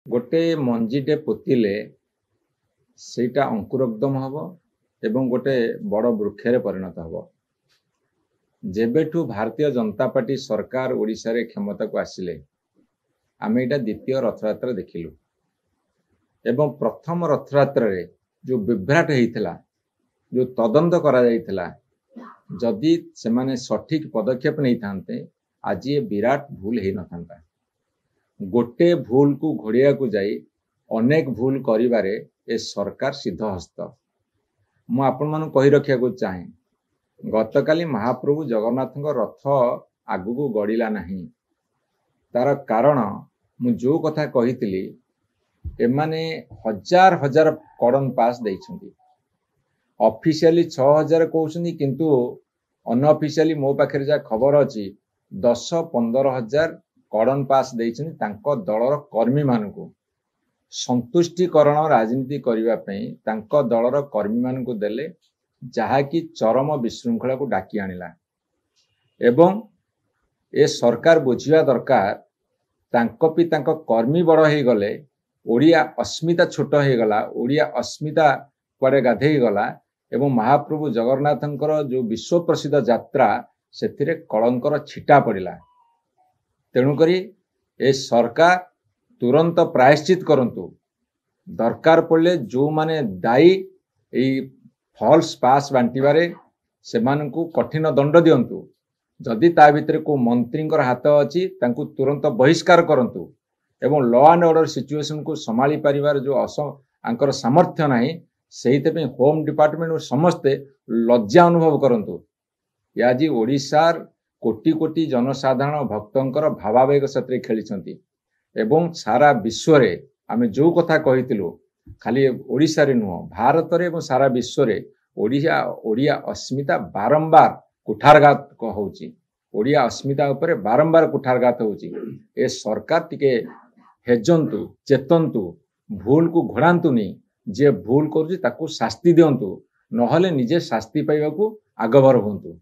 गोटे मंजीटे पोतिले सेटा अंकुरोद्गम हम एवं गोटे बड़ वृक्षरे परिणत हम। जेबेठू भारतीय जनता पार्टी सरकार ओडिशा रे क्षमता को आसिले आमे एटा द्वितीय रथयात्रा देखिलु एवं प्रथम रथयात्रा रे जो विभ्राट होइथिला जो तदंत करा जाइथिला जदि से माने सठिक पदक्षेप नहीं थांते आज ये विराट भूल ही न थांता। गोटे भूल को घोड़िया को जाई अनेक भूल करिबारे ए सरकार सिद्धहस्त। मु आपण मानु कहि रखिया को चाहे गतकाली महाप्रभु जगन्नाथ रथ आगु को गड़िला नहीं। तार कारण मु जो कथा कहितली एमाने हजार हजार कड़न पास देइछंती। ऑफिशियली 6000 कहउछंती किंतु अनऑफिशियली मो पाखरे जा खबर अछि 10-15 हजार कड़न पास देइछंती तांको दलर कर्मी मानकु संतुष्टिकरण राजनीति करिवा पई तांको दलर कर्मी मानकु देले जहा कि चरम विशृंखला को डाकी आनिला। एवं ए सरकार बुझिया दरकार तांको पि तांको कर्मी बड़ हे गले ओडिया अस्मिता छोट हे गला ओडिया अस्मिता कुआडे गाधेई गला एवं महाप्रभु जगन्नाथंकर जो विश्व प्रसिद्ध यात्रा सेथिरे कलंकर छिटा पड़िला। तेणु करी ए सरकार तुरंत प्रायश्चित करंतु। दरकार पड़ले जो माने दायी ए फॉल्स पास बांटिबारे सेमानकु कठिन दंड दियंतु। जदि ता भितरे को मंत्रींकर हाथ अछि तांकु तुरंत बहिष्कार करंतु एवं लॉ एंड ऑर्डर सिचुएशन को संभाली परिवार जो आंकर सामर्थ्य नाही सेहिते पे होम डिपार्टमेंट समस्ते लज्जा अनुभव करंतु। याजी ओडिशार कोटी कोटी जनसाधारण भक्तंकर भावावेग सतरे खेली एवं सारा विश्व रे आमे जो कथा कहितिलु खाली ओडिशा रे नुह भारत रे एवं सारा विश्व रे ओडिया अस्मिता बारंबार कुठारघात होउची। ओडिया अस्मिता उपरे बारंबार कुठारघात होउची। ए सरकार टिके हेजंतु चेतंतु भूल को घोड़ांतुनी जे भूल करूची ताकू शास्ति दियंतु नहले निजे शास्ति पाइबाकू आगभर होंतु।